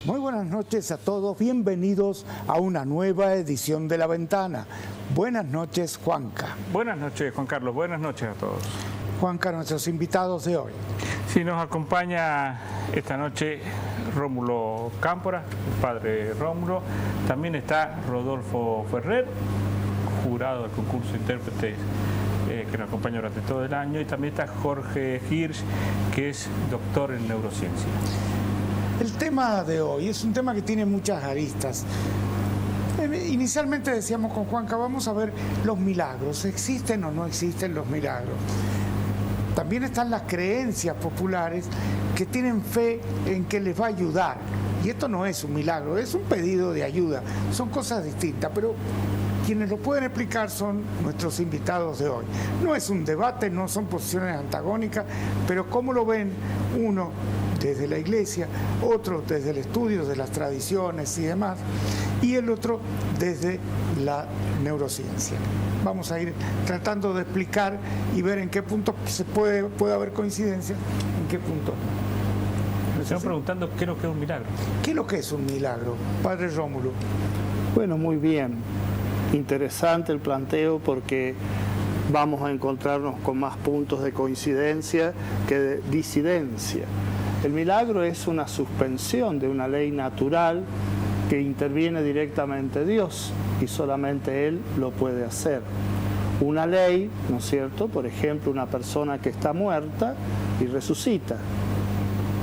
Muy buenas noches a todos, bienvenidos a una nueva edición de La Ventana. Buenas noches, Juanca. Buenas noches, Juan Carlos, buenas noches a todos. Juanca, nuestros invitados de hoy. Sí, nos acompaña esta noche Rómulo Cámpora, el padre Rómulo. También está Rodolfo Ferrer, jurado del concurso de intérpretes que nos acompaña durante todo el año. Y también está Jorge Hirsch, que es doctor en neurociencia. El tema de hoy es un tema que tiene muchas aristas. Inicialmente decíamos con Juanca, vamos a ver los milagros, ¿existen o no existen los milagros? También están las creencias populares que tienen fe en que les va a ayudar. Y esto no es un milagro, es un pedido de ayuda, son cosas distintas, pero quienes lo pueden explicar son nuestros invitados de hoy. No es un debate, no son posiciones antagónicas, pero ¿cómo lo ven uno desde la iglesia, otro desde el estudio de las tradiciones y demás, y el otro desde la neurociencia? Vamos a ir tratando de explicar y ver en qué punto puede haber coincidencia, en qué punto no. Me están preguntando qué es lo que es un milagro. ¿Qué es lo que es un milagro, padre Rómulo? Bueno, muy bien. Interesante el planteo porque vamos a encontrarnos con más puntos de coincidencia que de disidencia. El milagro es una suspensión de una ley natural que interviene directamente Dios y solamente Él lo puede hacer. Una ley, ¿no es cierto? Por ejemplo, una persona que está muerta y resucita.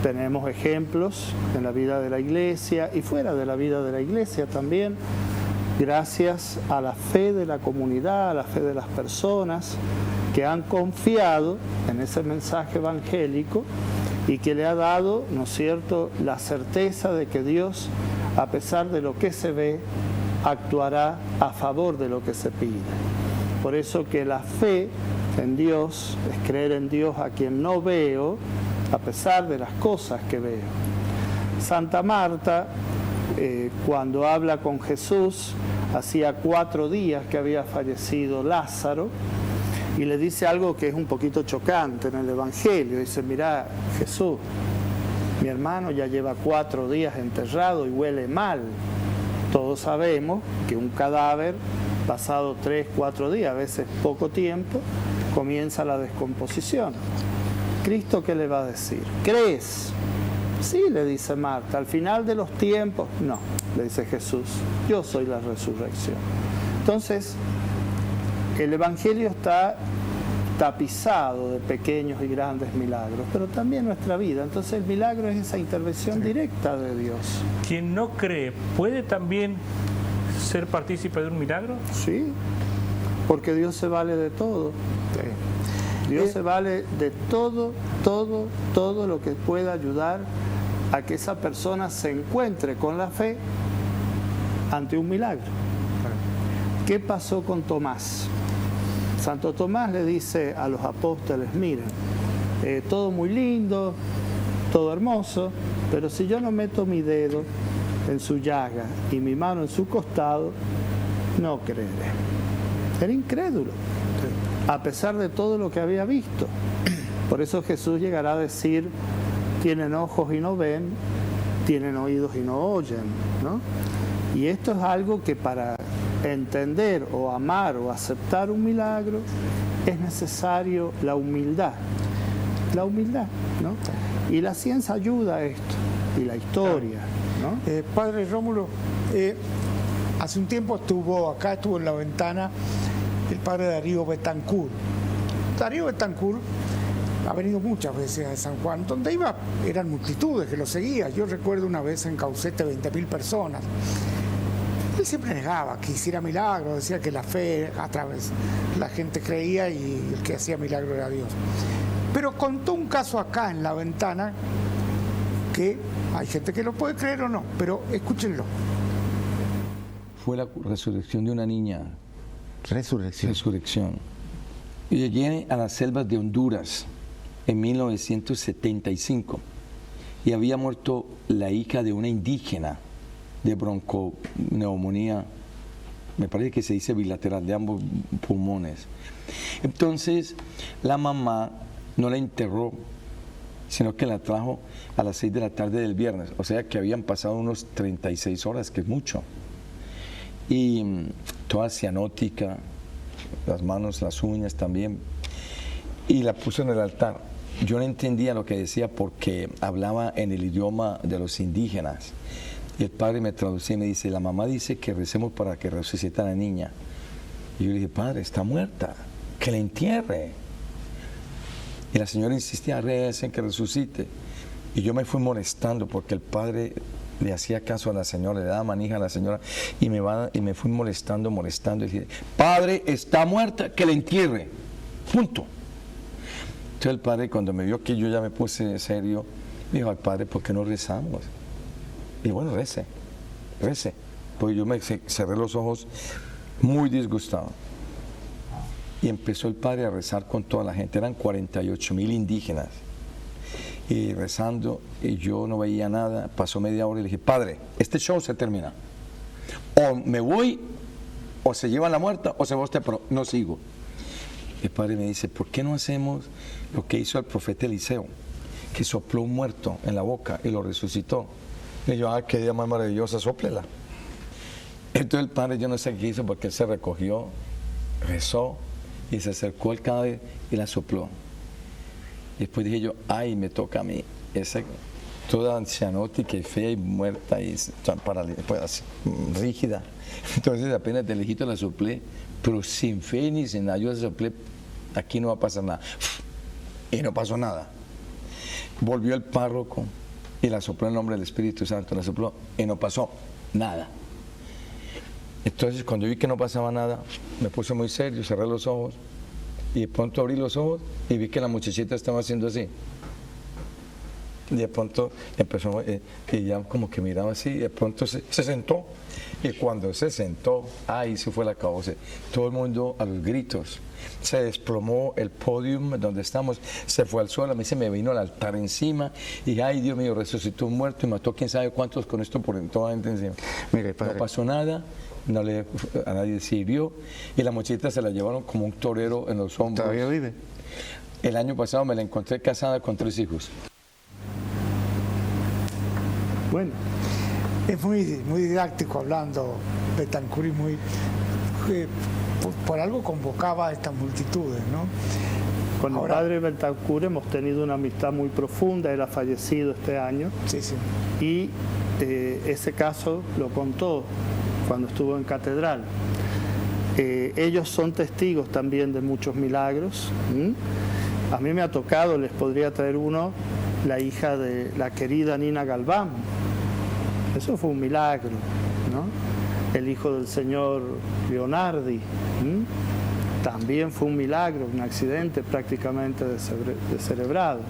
Tenemos ejemplos en la vida de la iglesia y fuera de la vida de la iglesia también, gracias a la fe de la comunidad, a la fe de las personas que han confiado en ese mensaje evangélico y que le ha dado, ¿no es cierto?, la certeza de que Dios, a pesar de lo que se ve, actuará a favor de lo que se pide. Por eso que la fe en Dios es creer en Dios a quien no veo, a pesar de las cosas que veo. Santa Marta, cuando habla con Jesús, hacía 4 días que había fallecido Lázaro, y le dice algo que es un poquito chocante en el Evangelio. Dice, mirá, Jesús, mi hermano ya lleva 4 días enterrado y huele mal. Todos sabemos que un cadáver, pasado 3, 4 días, a veces poco tiempo, comienza la descomposición. ¿Cristo qué le va a decir? ¿Crees? Sí, le dice Marta, al final de los tiempos. No, le dice Jesús, yo soy la resurrección. Entonces, el Evangelio está tapizado de pequeños y grandes milagros, pero también nuestra vida. Entonces el milagro es esa intervención directa de Dios. ¿Quien no cree puede también ser partícipe de un milagro? Sí, porque Dios se vale de todo. Sí. Dios se vale de todo lo que pueda ayudar a que esa persona se encuentre con la fe ante un milagro. ¿Qué pasó con Tomás? Santo Tomás le dice a los apóstoles, miren, todo muy lindo, todo hermoso, pero si yo no meto mi dedo en su llaga y mi mano en su costado, no creeré. Era incrédulo, a pesar de todo lo que había visto. Por eso Jesús llegará a decir, tienen ojos y no ven, tienen oídos y no oyen, ¿no? Y esto es algo que para entender o amar o aceptar un milagro es necesario la humildad, ¿no? Y la ciencia ayuda a esto, y la historia, ¿no? Padre Rómulo, hace un tiempo estuvo en La Ventana el padre Darío Betancourt. Darío Betancourt ha venido muchas veces a San Juan, donde iba, eran multitudes que lo seguían. Yo recuerdo una vez en Caucete 20.000 personas. Él siempre negaba que hiciera milagros, decía que la fe a través, la gente creía y el que hacía milagro era Dios. Pero contó un caso acá en La Ventana que hay gente que lo puede creer o no, pero escúchenlo. Fue la resurrección de una niña. Resurrección. Yo llegué a las selvas de Honduras en 1975 y había muerto la hija de una indígena de bronconeumonía, me parece que se dice bilateral, de ambos pulmones. Entonces la mamá no la enterró, sino que la trajo a las 6 de la tarde del viernes, o sea que habían pasado unos 36 horas, que es mucho. Y toda cianótica, las manos, las uñas también, y la puso en el altar. Yo no entendía lo que decía porque hablaba en el idioma de los indígenas. Y el padre me traducía y me dice, la mamá dice que recemos para que resucite a la niña. Y yo le dije, padre, está muerta, que la entierre. Y la señora insistía, recen que resucite. Y yo me fui molestando porque el padre le hacía caso a la señora, le daba manija a la señora y me fui molestando. Y dije, padre, está muerta, que la entierre. Punto. Entonces el padre, cuando me vio que yo ya me puse serio, me dijo, al padre, ¿por qué no rezamos? Y bueno, rece. Pues yo me cerré los ojos muy disgustado. Y empezó el padre a rezar con toda la gente. Eran 48,000 indígenas. Y rezando, y yo no veía nada. Pasó media hora y le dije, padre, este show se termina. O me voy, o se llevan la muerta, o se va usted, pero no sigo. El padre me dice, ¿por qué no hacemos lo que hizo el profeta Eliseo? Que sopló un muerto en la boca y lo resucitó. Y yo, qué día más maravilloso, sóplela. Entonces el padre, yo no sé qué hizo, porque él se recogió, rezó, y se acercó al cadáver y la sopló. Y después dije yo, ay, me toca a mí. Esa toda ancianótica y fea y muerta y pues, así, rígida. Entonces apenas de lejito la soplé, pero sin fe ni sin nada. Yo la soplé, aquí no va a pasar nada. Y no pasó nada. Volvió el párroco y la sopló en nombre del Espíritu Santo. La sopló y no pasó nada. Entonces cuando vi que no pasaba nada, me puse muy serio, cerré los ojos y de pronto abrí los ojos y vi que la muchachita estaba haciendo así. Y de pronto empezó, y ya como que miraba así, y de pronto se sentó. Y cuando se sentó, ahí se fue la cabeza. Todo el mundo a los gritos. Se desplomó el podium donde estamos, se fue al suelo, a mí se me vino el altar encima. Y ay, Dios mío, resucitó un muerto y mató quién sabe cuántos con esto por toda la gente encima. Mire, padre, no pasó nada. A nadie sirvió y la muchachita se la llevaron como un torero en los hombros. ¿Todavía vive? El año pasado me la encontré casada con 3 hijos. Bueno, es muy didáctico hablando Betancur y muy por algo convocaba a estas multitudes, ¿no? Con el padre Betancur hemos tenido una amistad muy profunda. Él ha fallecido este año. Sí. Y ese caso lo contó cuando estuvo en catedral. Ellos son testigos también de muchos milagros. A mí me ha tocado, les podría traer uno, la hija de la querida Nina Galván. Eso fue un milagro, ¿no? El hijo del señor Leonardi, también fue un milagro, un accidente prácticamente descerebrado.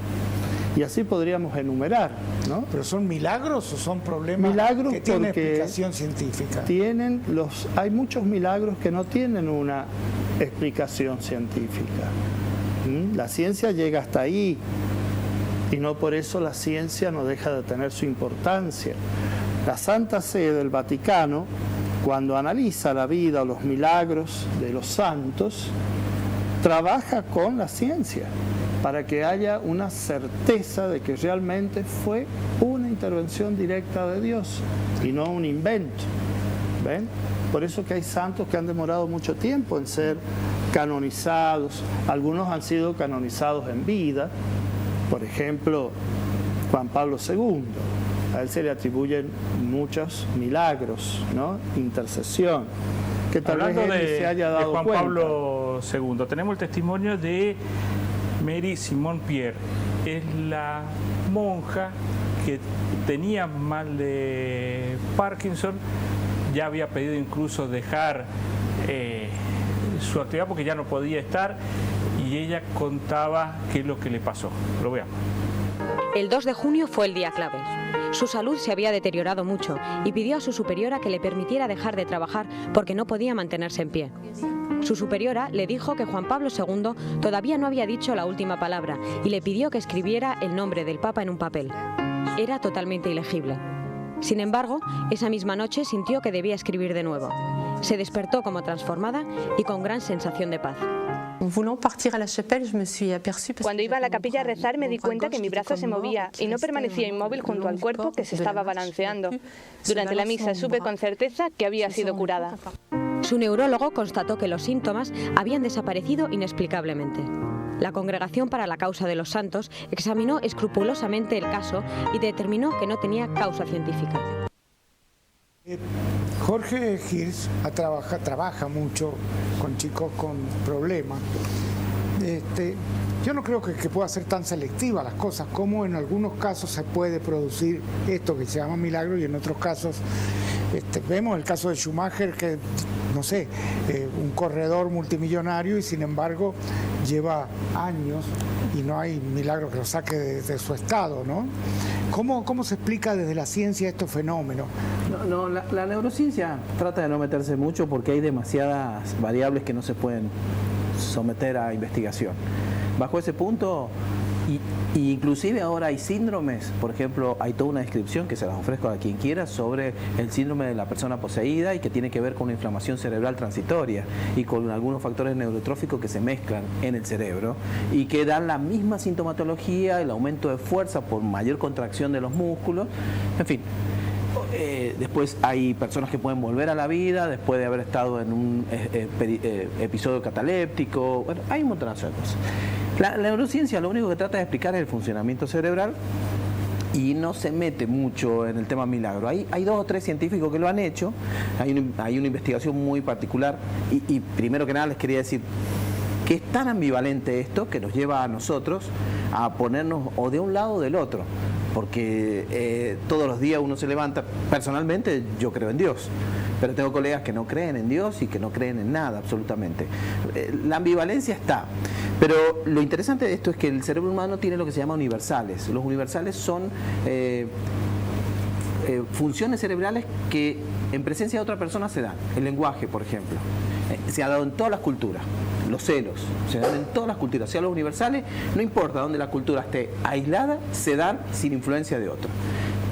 Y así podríamos enumerar, ¿no? ¿Pero son milagros o son problemas milagros que tienen porque explicación científica? Hay muchos milagros que no tienen una explicación científica. La ciencia llega hasta ahí y no por eso la ciencia no deja de tener su importancia. La Santa Sede del Vaticano, cuando analiza la vida o los milagros de los santos, trabaja con la ciencia para que haya una certeza de que realmente fue una intervención directa de Dios y no un invento. ¿Ven? Por eso que hay santos que han demorado mucho tiempo en ser canonizados. Algunos han sido canonizados en vida. Por ejemplo, Juan Pablo II. A él se le atribuyen muchos milagros, ¿no? Intercesión. Que tal vez él se haya dado Juan cuenta. Pablo II. Tenemos el testimonio de Mary Simone Pierre. Es la monja que tenía mal de Parkinson. Ya había pedido incluso dejar su actividad porque ya no podía estar, y ella contaba qué es lo que le pasó. Lo veamos. El 2 de junio fue el día clave. Su salud se había deteriorado mucho y pidió a su superiora que le permitiera dejar de trabajar porque no podía mantenerse en pie. Su superiora le dijo que Juan Pablo II todavía no había dicho la última palabra y le pidió que escribiera el nombre del Papa en un papel. Era totalmente ilegible. Sin embargo, esa misma noche sintió que debía escribir de nuevo. Se despertó como transformada y con gran sensación de paz. Cuando iba a la capilla a rezar me di cuenta que mi brazo se movía y no permanecía inmóvil junto al cuerpo que se estaba balanceando. Durante la misa supe con certeza que había sido curada. Su neurólogo constató que los síntomas habían desaparecido inexplicablemente. La Congregación para la Causa de los Santos examinó escrupulosamente el caso y determinó que no tenía causa científica. Jorge Hirsch trabaja mucho con chicos con problemas. Yo no creo que pueda ser tan selectiva las cosas, como en algunos casos se puede producir esto que se llama milagro y en otros casos vemos el caso de Schumacher, que no sé, un corredor multimillonario y sin embargo lleva años y no hay milagro que lo saque de su estado, ¿no? ¿Cómo se explica desde la ciencia estos fenómenos? La neurociencia trata de no meterse mucho porque hay demasiadas variables que no se pueden someter a investigación. Bajo ese punto, y inclusive ahora hay síndromes, por ejemplo, hay toda una descripción que se las ofrezco a quien quiera sobre el síndrome de la persona poseída y que tiene que ver con una inflamación cerebral transitoria y con algunos factores neurotróficos que se mezclan en el cerebro y que dan la misma sintomatología, el aumento de fuerza por mayor contracción de los músculos, en fin. Después hay personas que pueden volver a la vida después de haber estado en un episodio cataléptico. Bueno, hay un montón de cosas. La neurociencia lo único que trata de explicar es el funcionamiento cerebral y no se mete mucho en el tema milagro. Hay 2 o 3 científicos que lo han hecho, hay una investigación muy particular y primero que nada les quería decir que es tan ambivalente esto que nos lleva a nosotros a ponernos o de un lado o del otro. Porque todos los días uno se levanta, personalmente yo creo en Dios, pero tengo colegas que no creen en Dios y que no creen en nada absolutamente. La ambivalencia está, pero lo interesante de esto es que el cerebro humano tiene lo que se llama universales. Los universales son funciones cerebrales que en presencia de otra persona se dan. El lenguaje, por ejemplo, se ha dado en todas las culturas. Los celos se dan en todas las culturas, o sea, los universales, no importa dónde la cultura esté aislada, se dan sin influencia de otro.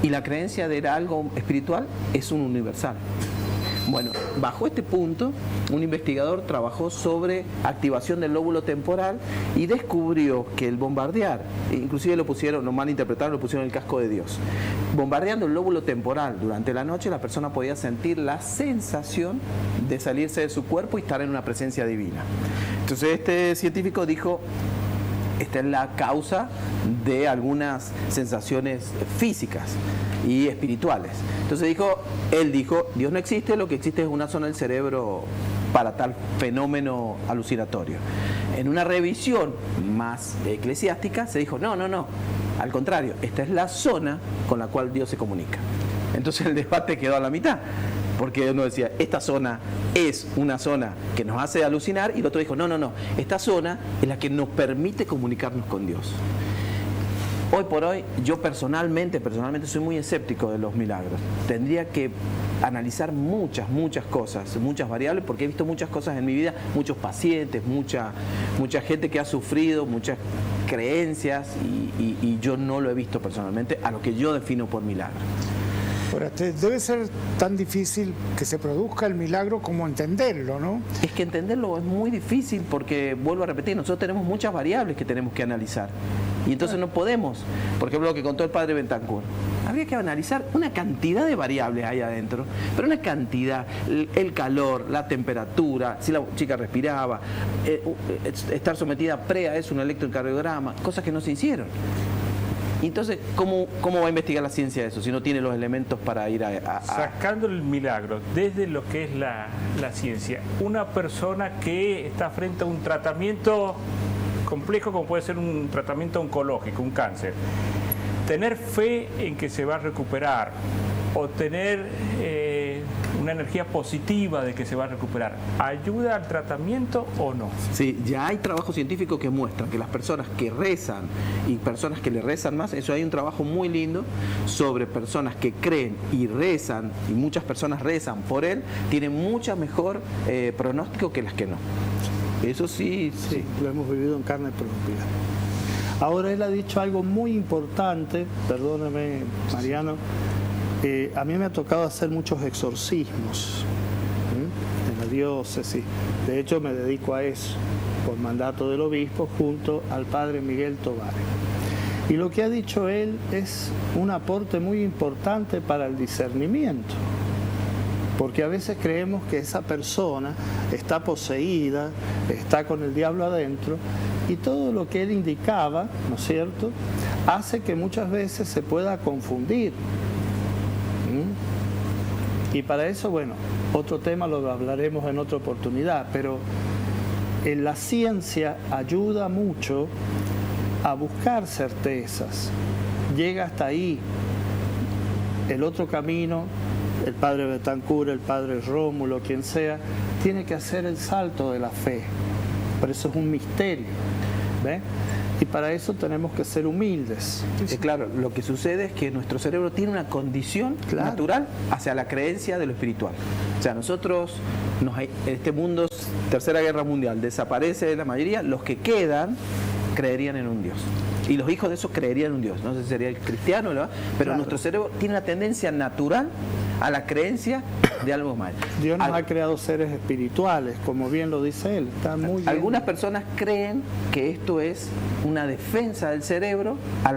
Y la creencia de algo espiritual es un universal. Bueno, bajo este punto, un investigador trabajó sobre activación del lóbulo temporal y descubrió que el bombardear, inclusive lo pusieron, no malinterpretaron, lo pusieron en el casco de Dios. Bombardeando el lóbulo temporal durante la noche, la persona podía sentir la sensación de salirse de su cuerpo y estar en una presencia divina. Entonces este científico dijo, esta es la causa de algunas sensaciones físicas y espirituales. Entonces él dijo, Dios no existe, lo que existe es una zona del cerebro para tal fenómeno alucinatorio. En una revisión más eclesiástica se dijo, no, al contrario, esta es la zona con la cual Dios se comunica. Entonces el debate quedó a la mitad, porque uno decía, esta zona es una zona que nos hace alucinar, y el otro dijo, no, esta zona es la que nos permite comunicarnos con Dios. Hoy por hoy, yo personalmente soy muy escéptico de los milagros. Tendría que analizar muchas cosas, muchas variables, porque he visto muchas cosas en mi vida, muchos pacientes, mucha gente que ha sufrido, muchas creencias, y yo no lo he visto personalmente a lo que yo defino por milagro. Ahora, debe ser tan difícil que se produzca el milagro como entenderlo, ¿no? Es que entenderlo es muy difícil porque, vuelvo a repetir, nosotros tenemos muchas variables que tenemos que analizar. Y entonces no podemos, por ejemplo, lo que contó el padre Bentancur. Habría que analizar una cantidad de variables ahí adentro, pero una cantidad, el calor, la temperatura, si la chica respiraba, estar sometida a eso, un electrocardiograma, cosas que no se hicieron. Entonces, ¿cómo va a investigar la ciencia eso si no tiene los elementos para ir a... Sacando el milagro desde lo que es la ciencia, una persona que está frente a un tratamiento complejo como puede ser un tratamiento oncológico, un cáncer, tener fe en que se va a recuperar o tener una energía positiva de que se va a recuperar, ¿ayuda al tratamiento o no? Sí, ya hay trabajos científicos que muestran que las personas que rezan y personas que le rezan más, eso hay un trabajo muy lindo sobre personas que creen y rezan, y muchas personas rezan por él, tienen mucho mejor pronóstico que las que no. Eso sí, lo hemos vivido en carne propia. Ahora él ha dicho algo muy importante, perdóname Mariano, a mí me ha tocado hacer muchos exorcismos en la diócesis, de hecho me dedico a eso. por mandato del obispo, junto al padre Miguel Tovar. Y lo que ha dicho él es un aporte muy importante para el discernimiento, porque a veces creemos que esa persona está poseída, está con el diablo adentro, y todo lo que él indicaba, ¿no es cierto?, hace que muchas veces se pueda confundir. Y para eso, bueno, otro tema lo hablaremos en otra oportunidad, pero la ciencia ayuda mucho a buscar certezas, llega hasta ahí. El otro camino, el padre Betancur, el padre Rómulo, quien sea, tiene que hacer el salto de la fe. Por eso es un misterio, ¿ve? Y para eso tenemos que ser humildes. Claro, lo que sucede es que nuestro cerebro tiene una condición natural hacia la creencia de lo espiritual. O sea, nosotros, en este mundo, Tercera Guerra Mundial, desaparece la mayoría, los que quedan creerían en un Dios. Y los hijos de esos creerían en un Dios. No sé si sería el cristiano, ¿no? Pero nuestro cerebro tiene una tendencia natural a la creencia de algo mal. Dios nos ha creado seres espirituales, como bien lo dice él. Está muy bien. Algunas personas creen que esto es una defensa del cerebro a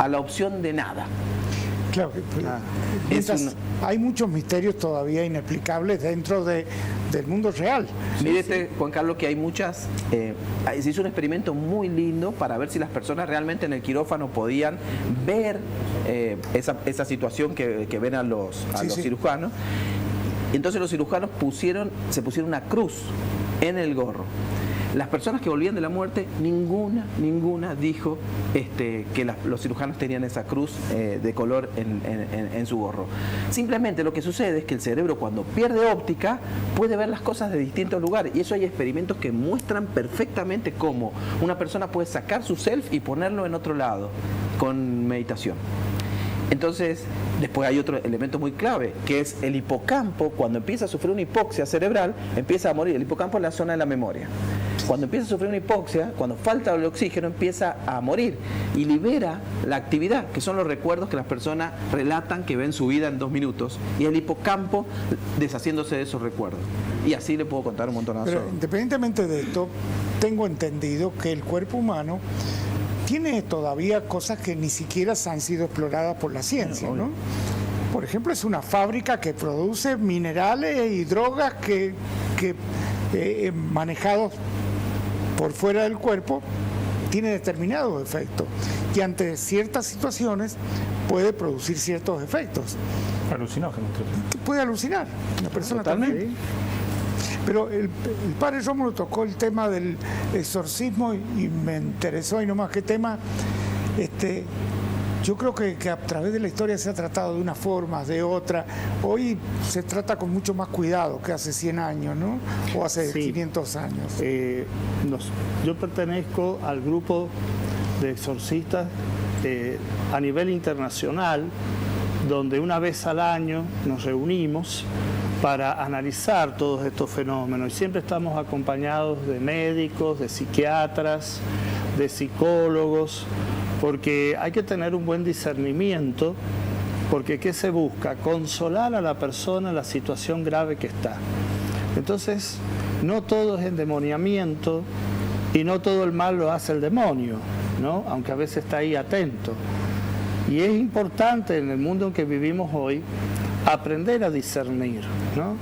la opción de nada. Claro, hay muchos misterios todavía inexplicables dentro del mundo real. Mírete, Juan Carlos, que hay muchas... se hizo un experimento muy lindo para ver si las personas realmente en el quirófano podían ver esa situación que ven a los cirujanos. Entonces los cirujanos se pusieron una cruz en el gorro. Las personas que volvían de la muerte, ninguna dijo que los cirujanos tenían esa cruz de color en su gorro. Simplemente lo que sucede es que el cerebro, cuando pierde óptica, puede ver las cosas de distintos lugares. Y eso hay experimentos que muestran perfectamente cómo una persona puede sacar su self y ponerlo en otro lado con meditación. Entonces, después hay otro elemento muy clave, que es el hipocampo. Cuando empieza a sufrir una hipoxia cerebral, empieza a morir. El hipocampo es la zona de la memoria. Cuando empieza a sufrir una hipoxia, cuando falta el oxígeno, empieza a morir y libera la actividad, que son los recuerdos que las personas relatan que ven su vida en 2 minutos, y el hipocampo deshaciéndose de esos recuerdos. Y así le puedo contar un montón de Pero independientemente de esto, tengo entendido que el cuerpo humano tiene todavía cosas que ni siquiera han sido exploradas por la ciencia, ¿no? Por ejemplo, es una fábrica que produce minerales y drogas que manejados por fuera del cuerpo tiene determinados efectos y ante ciertas situaciones puede producir ciertos efectos. Alucinógeno. Puede alucinar una persona también. Pero el padre Rómulo tocó el tema del exorcismo y me interesó, y no más que tema, yo creo que a través de la historia se ha tratado de una forma, de otra. Hoy se trata con mucho más cuidado que hace 100 años, ¿no? O hace 500 años. Yo pertenezco al grupo de exorcistas a nivel internacional, donde una vez al año nos reunimos para analizar todos estos fenómenos, y siempre estamos acompañados de médicos, de psiquiatras, de psicólogos, porque hay que tener un buen discernimiento, porque ¿qué se busca? Consolar a la persona en la situación grave que está. Entonces, no todo es endemoniamiento y no todo el mal lo hace el demonio, ¿no? Aunque a veces está ahí atento. Y es importante en el mundo en que vivimos hoy aprender a discernir, ¿no?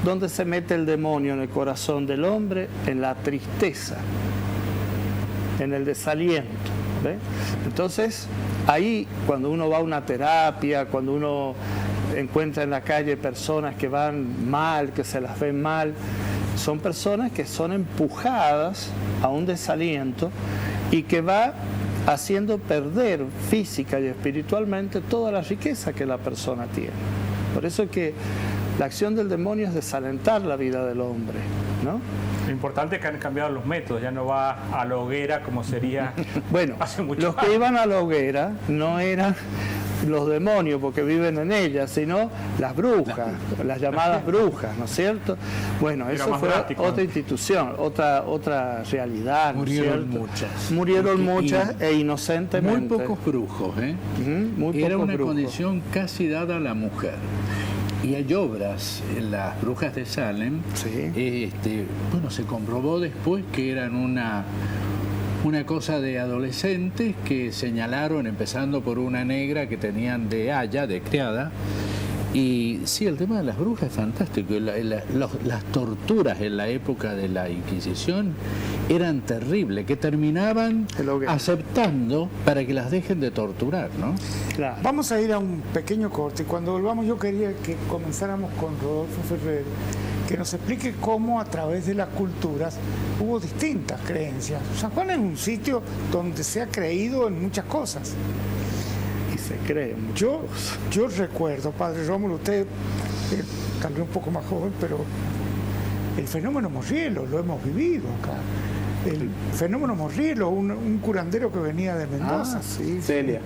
¿Dónde se mete el demonio en el corazón del hombre? En la tristeza, en el desaliento, ¿ve? Entonces, ahí cuando uno va a una terapia, cuando uno encuentra en la calle personas que van mal, que se las ven mal, son personas que son empujadas a un desaliento y que va haciendo perder física y espiritualmente toda la riqueza que la persona tiene. Por eso es que la acción del demonio es desalentar la vida del hombre, ¿no? Lo importante es que han cambiado los métodos, ya no va a la hoguera como sería bueno, hace mucho los que iban a la hoguera no eran los demonios porque viven en ella, sino las brujas, las llamadas brujas, ¿no es cierto? Bueno, eso fue otra institución, otra realidad, ¿no es cierto? Murieron muchas e inocentemente. Muy pocos brujos, ¿eh? Muy Era pocos una brujos. condición casi dada a la mujer. y hay obras, las brujas de Salem. Sí. Bueno, se comprobó después que eran una cosa de adolescentes que señalaron, empezando por una negra que tenían de haya, de criada. Y sí, el tema de las brujas es fantástico. Las torturas en la época de la Inquisición eran terribles, que terminaban aceptando para que las dejen de torturar, ¿no? Claro. Vamos a ir a un pequeño corte y cuando volvamos yo quería que comenzáramos con Rodolfo Ferrer, que nos explique cómo a través de las culturas hubo distintas creencias. San Juan es un sitio donde se ha creído en muchas cosas. Y se cree mucho. Yo recuerdo, padre Rómulo, usted tal vez un poco más joven, pero el fenómeno Morrielo lo hemos vivido acá. El fenómeno Morrielo, un curandero que venía de Mendoza. Ah, sí. Celia.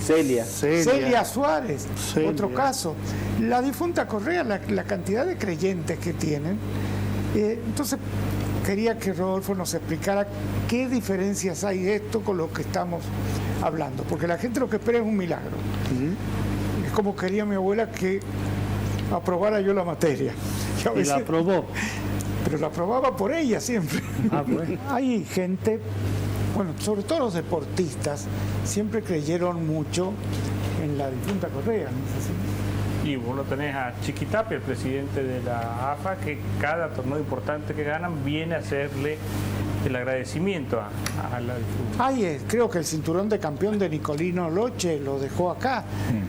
Celia. Celia Suárez, Celia. otro caso. La difunta Correa, la cantidad de creyentes que tienen. Entonces, quería que Rodolfo nos explicara qué diferencias hay de esto con lo que estamos hablando, porque la gente lo que espera es un milagro. Es como quería mi abuela que aprobara yo la materia. Y la aprobó. Pero la aprobaba por ella siempre. Ah, bueno. Hay gente, bueno, sobre todo los deportistas, siempre creyeron mucho en la difunta Correa, ¿no es así? Y vos lo tenés a Chiquitapia, el presidente de la AFA, que cada torneo importante que ganan viene a hacerle el agradecimiento a la difunta. Creo que el cinturón de campeón de Nicolino Loche lo dejó acá.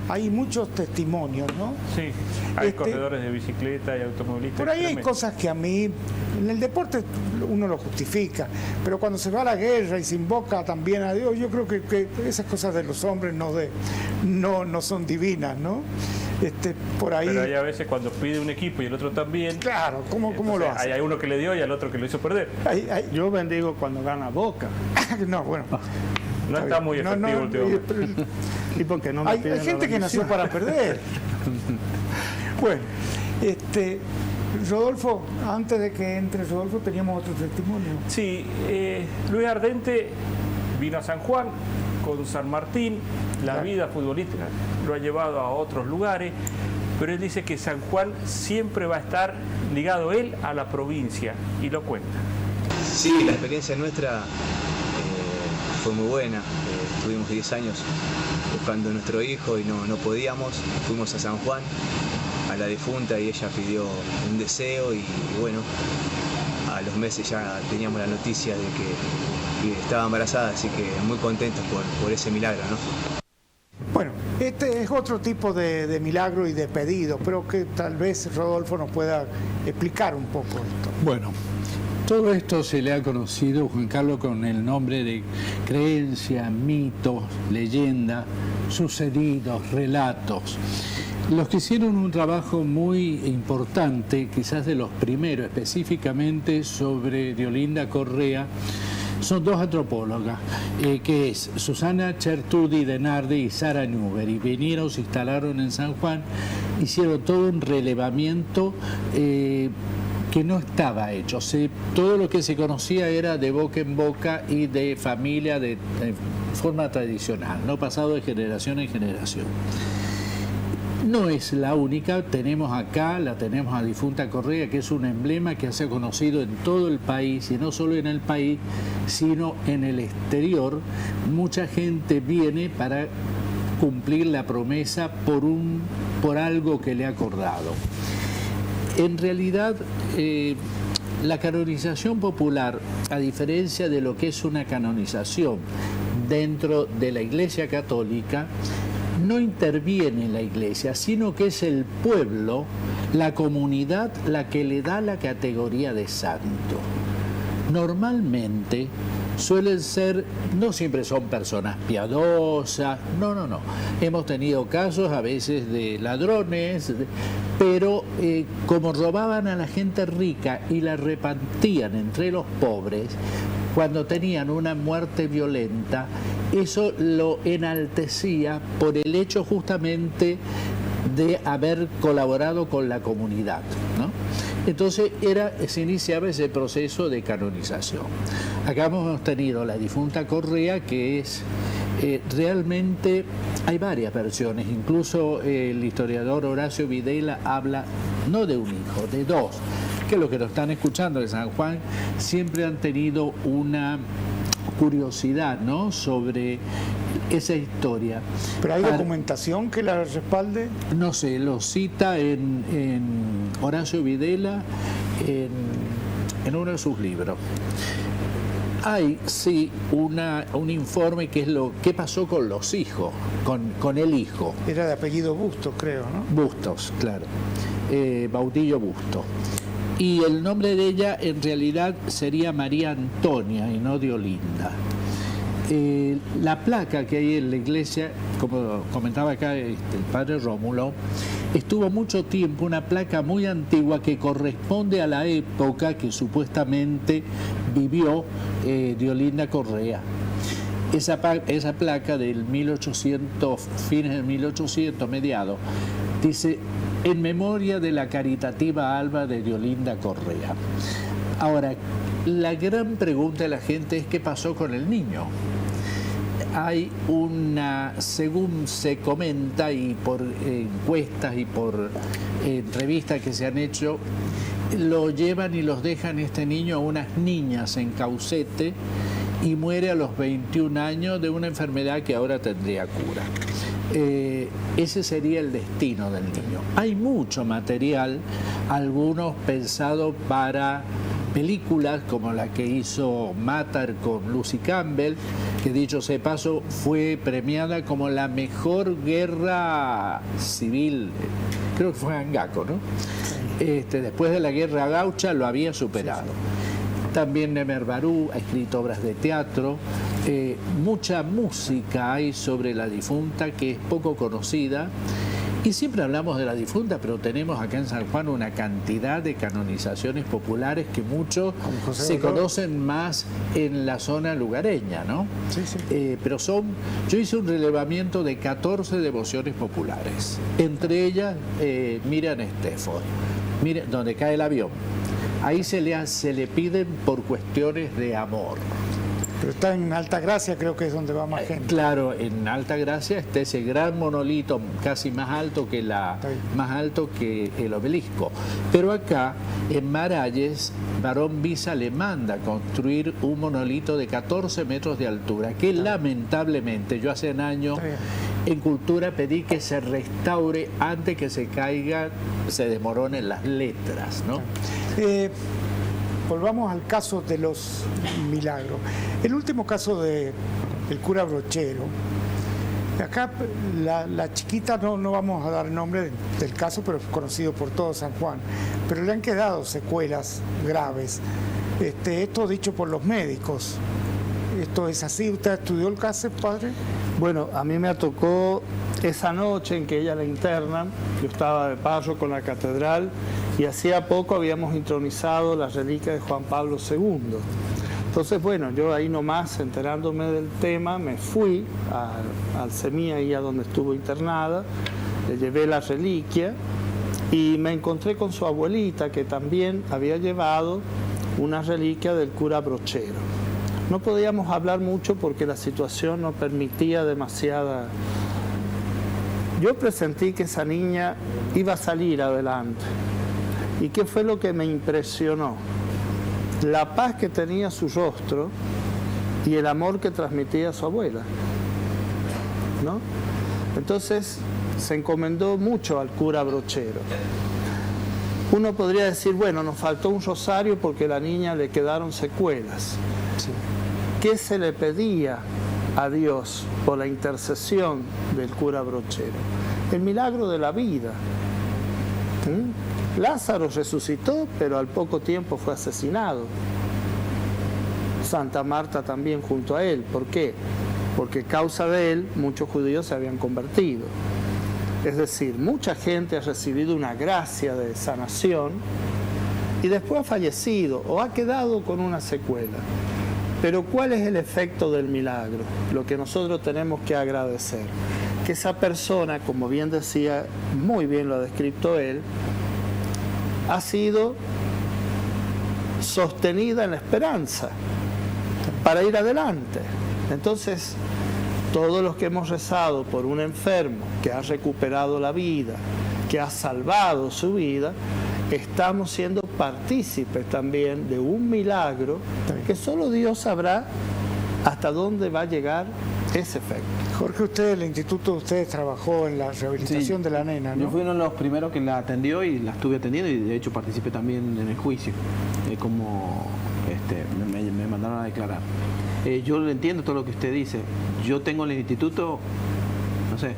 Hay muchos testimonios, ¿no? Sí, hay corredores de bicicleta y automovilistas. Por ahí hay cosas que a mí, en el deporte uno lo justifica, pero cuando se va a la guerra y se invoca también a Dios, yo creo que esas cosas de los hombres no son divinas, ¿no? Por ahí... Pero hay a veces cuando pide un equipo y el otro también. Claro, ¿cómo lo hace? Hay uno que le dio y al otro que lo hizo perder. Yo bendigo cuando gana Boca. No, bueno. No está muy efectivo últimamente. Y porque no me hay piden la gente que nació bendición. para perder. Bueno, Rodolfo, antes de que entre Rodolfo teníamos otro testimonio. Sí, Luis Ardente vino a San Juan con San Martín, la vida futbolística lo ha llevado a otros lugares, pero él dice que San Juan siempre va a estar ligado él a la provincia y lo cuenta. Sí, la experiencia nuestra fue muy buena. Estuvimos 10 años buscando a nuestro hijo y no podíamos. Fuimos a San Juan, a la difunta, y ella pidió un deseo y bueno, a los meses ya teníamos la noticia de que estaba embarazada, así que muy contentos por ese milagro, ¿no? Bueno, este es otro tipo de milagro y de pedido, pero que tal vez Rodolfo nos pueda explicar un poco esto. Bueno, todo esto se le ha conocido, Juan Carlos, con el nombre de creencia, mitos, leyenda, sucedidos, relatos. Los que hicieron un trabajo muy importante, quizás de los primeros, específicamente sobre Diolinda Correa, son dos antropólogas, que es Susana Chertudi de Nardi y Sara Newber, y vinieron, se instalaron en San Juan, hicieron todo un relevamiento que no estaba hecho. Todo lo que se conocía era de boca en boca y de familia de forma tradicional, no pasado de generación en generación. No es la única, tenemos acá, la tenemos a difunta Correa, que es un emblema que se ha conocido en todo el país, y no solo en el país, sino en el exterior. Mucha gente viene para cumplir la promesa por algo que le ha acordado. En realidad, la canonización popular, a diferencia de lo que es una canonización dentro de la Iglesia Católica, no interviene la Iglesia, sino que es el pueblo, la comunidad, la que le da la categoría de santo. Normalmente suelen ser, no siempre son personas piadosas, no. Hemos tenido casos a veces de ladrones, pero como robaban a la gente rica y la repartían entre los pobres, cuando tenían una muerte violenta, eso lo enaltecía por el hecho justamente de haber colaborado con la comunidad, ¿no? Entonces se iniciaba ese proceso de canonización. Acá hemos tenido la difunta Correa, que es Realmente hay varias versiones, incluso el historiador Horacio Videla habla no de un hijo, de dos, que los que nos están escuchando de San Juan siempre han tenido una curiosidad, ¿no?, sobre esa historia. ¿Pero hay documentación que la respalde? No sé, lo cita en Horacio Videla en uno de sus libros. Hay, sí, un informe que es qué pasó con los hijos, con el hijo. Era de apellido Bustos, creo, ¿no? Bustos, claro. Baudillo Bustos. Y el nombre de ella en realidad sería María Antonia y no Diolinda. La placa que hay en la iglesia, como comentaba acá el padre Rómulo, estuvo mucho tiempo una placa muy antigua que corresponde a la época que supuestamente vivió Diolinda Correa. Esa placa del 1800, fines del 1800, mediados, dice: en memoria de la caritativa alma de Diolinda Correa. Ahora, la gran pregunta de la gente es: ¿qué pasó con el niño? Hay según se comenta, y por encuestas y por entrevistas que se han hecho, lo llevan y los dejan este niño a unas niñas en Caucete y muere a los 21 años de una enfermedad que ahora tendría cura. Ese sería el destino del niño. Hay mucho material, algunos pensados para películas como la que hizo Matar con Lucy Campbell, que dicho sea de paso fue premiada como la mejor guerra civil, creo que fue Angaco, ¿no? Después de la guerra gaucha lo había superado. También Nemer Barú ha escrito obras de teatro. Mucha música hay sobre la difunta que es poco conocida. Y siempre hablamos de la difunta, pero tenemos acá en San Juan una cantidad de canonizaciones populares que muchos se conocen más en la zona lugareña, ¿no? Sí, sí. Pero yo hice un relevamiento de 14 devociones populares. Entre ellas, Miriam Estefo, donde cae el avión. Ahí se le piden por cuestiones de amor. Pero está en Altagracia, creo que es donde va más gente. Claro, en Altagracia está ese gran monolito, casi más alto que el obelisco. Pero acá, en Maralles, Barón Visa le manda construir un monolito de 14 metros de altura, que lamentablemente yo hace un año en Cultura pedí que se restaure antes que se caiga, se desmoronen las letras, ¿no? Volvamos al caso de los milagros. El último caso del cura Brochero. Acá la chiquita, no vamos a dar el nombre del caso, pero es conocido por todo San Juan. Pero le han quedado secuelas graves. Esto dicho por los médicos. ¿Esto es así? ¿Usted estudió el caso, padre? Bueno, a mí me tocó esa noche en que ella la internan. Yo estaba de paso con la catedral y hacía poco habíamos intronizado la reliquia de Juan Pablo II. Entonces, bueno, yo ahí nomás, enterándome del tema, me fui al CEMI, ahí a donde estuvo internada, le llevé la reliquia y me encontré con su abuelita, que también había llevado una reliquia del cura Brochero. No podíamos hablar mucho porque la situación no permitía demasiada. Yo presentí que esa niña iba a salir adelante. ¿Y qué fue lo que me impresionó? La paz que tenía su rostro y el amor que transmitía a su abuela, ¿no? Entonces se encomendó mucho al cura Brochero. Uno podría decir, bueno, nos faltó un rosario porque a la niña le quedaron secuelas. Sí. ¿Qué se le pedía a Dios por la intercesión del cura Brochero? El milagro de la vida. Lázaro resucitó, pero al poco tiempo fue asesinado. Santa Marta también junto a él. ¿Por qué? Porque a causa de él muchos judíos se habían convertido. Es decir, mucha gente ha recibido una gracia de sanación y después ha fallecido o ha quedado con una secuela. Pero ¿cuál es el efecto del milagro? Lo que nosotros tenemos que agradecer. Que esa persona, como bien decía, muy bien lo ha descrito él, ha sido sostenida en la esperanza para ir adelante. Entonces, Todos los que hemos rezado por un enfermo que ha recuperado la vida, que ha salvado su vida, estamos siendo partícipes también de un milagro que solo Dios sabrá hasta dónde va a llegar ese efecto. Jorge, usted, el instituto de ustedes trabajó en la rehabilitación de la nena, ¿no? Yo fui uno de los primeros que la atendió y la estuve atendiendo, y de hecho participé también en el juicio, como me mandaron a declarar. Yo le entiendo todo lo que usted dice. Yo tengo en el instituto, no sé,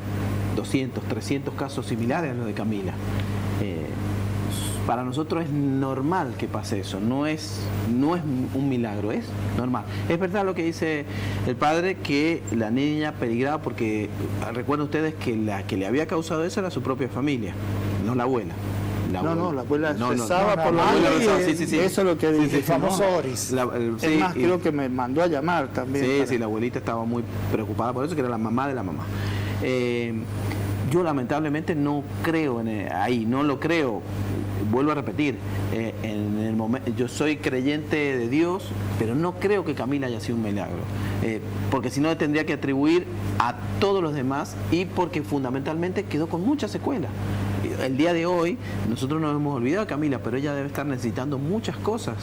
200, 300 casos similares a los de Camila. Para nosotros es normal que pase eso, no es un milagro, es normal. Es verdad lo que dice el padre, que la niña peligraba, porque recuerden ustedes que la que le había causado eso era su propia familia, no la abuela. La abuela rezaba por la abuela. Sí. Eso es lo que dice. El famoso Oris. Es más, creo que me mandó a llamar también. Sí, la abuelita estaba muy preocupada por eso, que era la mamá de la mamá. Yo lamentablemente no creo ahí, no lo creo. Vuelvo a repetir, en el momento, yo soy creyente de Dios, pero no creo que Camila haya sido un milagro, porque si no tendría que atribuir a todos los demás, y porque fundamentalmente quedó con muchas secuelas. El día de hoy nosotros nos hemos olvidado de Camila, pero ella debe estar necesitando muchas cosas,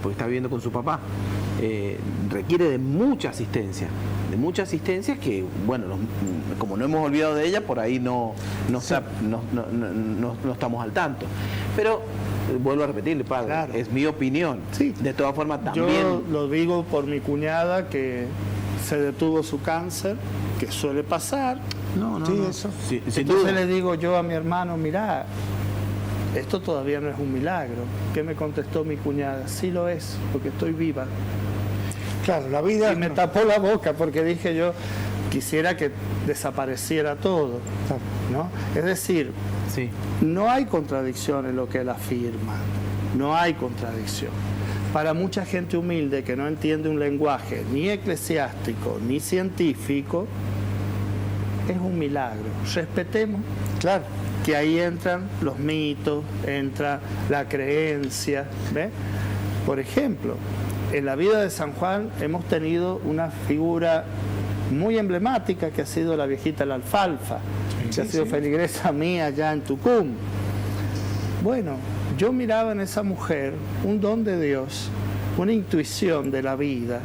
porque está viviendo con su papá. Requiere de mucha asistencia que, bueno, como no hemos olvidado de ella, por ahí no estamos al tanto. Pero vuelvo a repetirle, padre, claro, es mi opinión. Sí. De todas formas, también... Yo lo digo por mi cuñada, que se detuvo su cáncer, que suele pasar. Eso. Sí, entonces le digo yo a mi hermano, mirá, esto todavía no es un milagro. ¿Qué me contestó mi cuñada? Sí lo es, porque estoy viva. Claro, la vida... Y me tapó la boca, porque dije yo, quisiera que desapareciera todo, ¿no? Es decir, sí, no hay contradicción en lo que él afirma, no hay contradicción. Para mucha gente humilde que no entiende un lenguaje ni eclesiástico ni científico, es un milagro. Respetemos, claro, que ahí entran los mitos, entra la creencia, ¿ves? Por ejemplo, en la vida de San Juan hemos tenido una figura muy emblemática, que ha sido la viejita la alfalfa, que ha sido feligresa mía allá en Tucumán. Bueno, yo miraba en esa mujer un don de Dios, una intuición de la vida,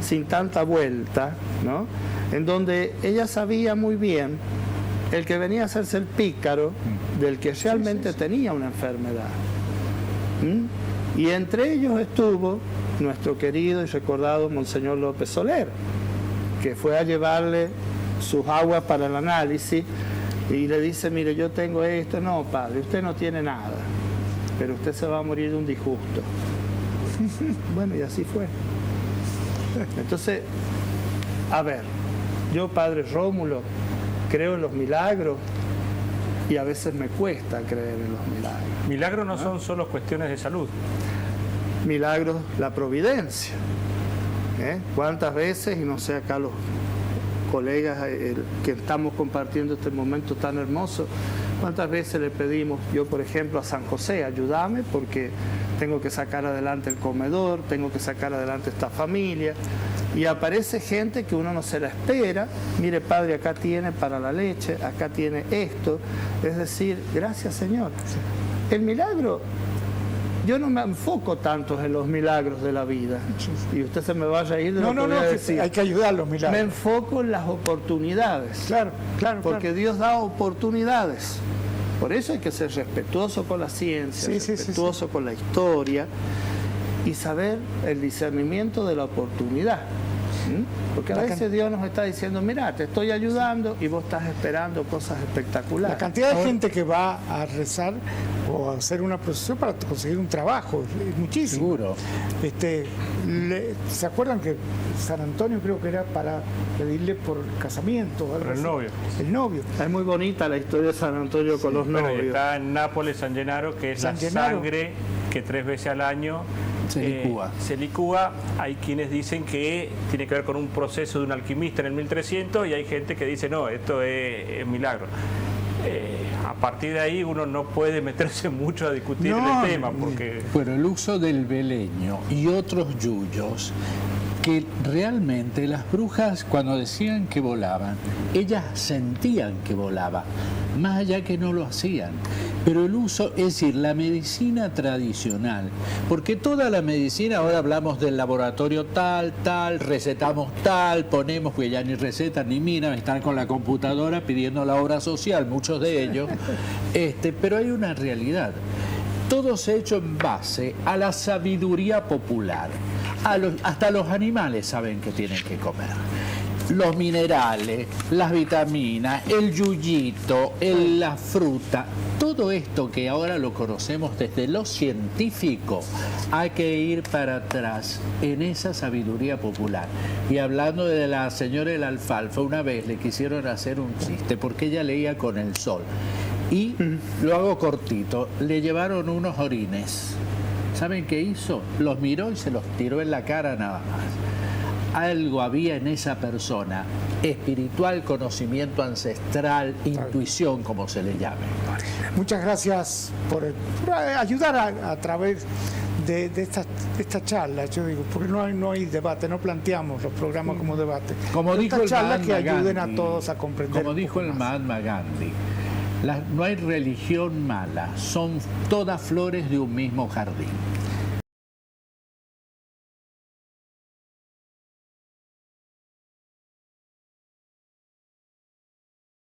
sin tanta vuelta, ¿no? En donde ella sabía muy bien el que venía a hacerse el pícaro del que realmente tenía una enfermedad. Y entre ellos estuvo nuestro querido y recordado Monseñor López Soler, que fue a llevarle sus aguas para el análisis y le dice, mire, yo tengo esto. No, padre, usted no tiene nada, pero usted se va a morir de un disgusto. Bueno, y así fue. Entonces, a ver, yo, padre Rómulo, creo en los milagros, y a veces me cuesta creer en los milagros. Milagros no son solo cuestiones de salud. Milagros, la providencia. ¿Cuántas veces, y no sé, acá los colegas que estamos compartiendo este momento tan hermoso, cuántas veces le pedimos, yo por ejemplo a San José, ayúdame porque tengo que sacar adelante el comedor, tengo que sacar adelante esta familia, y aparece gente que uno no se la espera, mire padre, acá tiene para la leche, acá tiene esto, es decir, gracias Señor. El milagro, yo no me enfoco tanto en los milagros de la vida, y usted se me va a reír de lo que voy a decir. Hay que ayudar a los milagros. Me enfoco en las oportunidades. Claro, porque Dios da oportunidades. Por eso hay que ser respetuoso con la ciencia, respetuoso con la historia, y saber el discernimiento de la oportunidad. Porque a veces Dios nos está diciendo, mira, te estoy ayudando y vos estás esperando cosas espectaculares. La cantidad de gente que va a rezar o a hacer una procesión para conseguir un trabajo es muchísimo. Seguro. ¿Se acuerdan que San Antonio creo que era para pedirle por casamiento? Por el novio. El novio. Es muy bonita la historia de San Antonio con los novios. Bueno, y está en Nápoles San Gennaro, que es San la Gennaro, sangre que 3 veces al año se licúa. Hay quienes dicen que tiene que ver con un proceso de un alquimista en el 1300, y hay gente que dice no, esto es milagro. A partir de ahí uno no puede meterse mucho a discutir el tema, porque... Bueno, el uso del beleño y otros yuyos que realmente las brujas, cuando decían que volaban, ellas sentían que volaba, más allá que no lo hacían. Pero el uso, es decir, la medicina tradicional, porque toda la medicina, ahora hablamos del laboratorio tal, recetamos tal, ponemos, pues ya ni recetan ni miran, están con la computadora pidiendo la obra social, muchos de ellos, pero hay una realidad. Todo se ha hecho en base a la sabiduría popular. Hasta los animales saben que tienen que comer. Los minerales, las vitaminas, el yuyito, la fruta, todo esto que ahora lo conocemos desde lo científico, hay que ir para atrás en esa sabiduría popular. Y hablando de la señora de la alfalfa, una vez le quisieron hacer un chiste porque ella leía con el sol. Y lo hago cortito, le llevaron unos orines. ¿Saben qué hizo? Los miró y se los tiró en la cara nada más. Algo había en esa persona, espiritual, conocimiento ancestral, intuición, como se le llame. Muchas gracias por ayudar a través de esta charla, yo digo, porque no hay debate, no planteamos los programas como debate. Como dijo el charlas que Mahatma ayuden Gandhi, a todos a comprender. Como dijo el Mahatma Gandhi, no hay religión mala, son todas flores de un mismo jardín.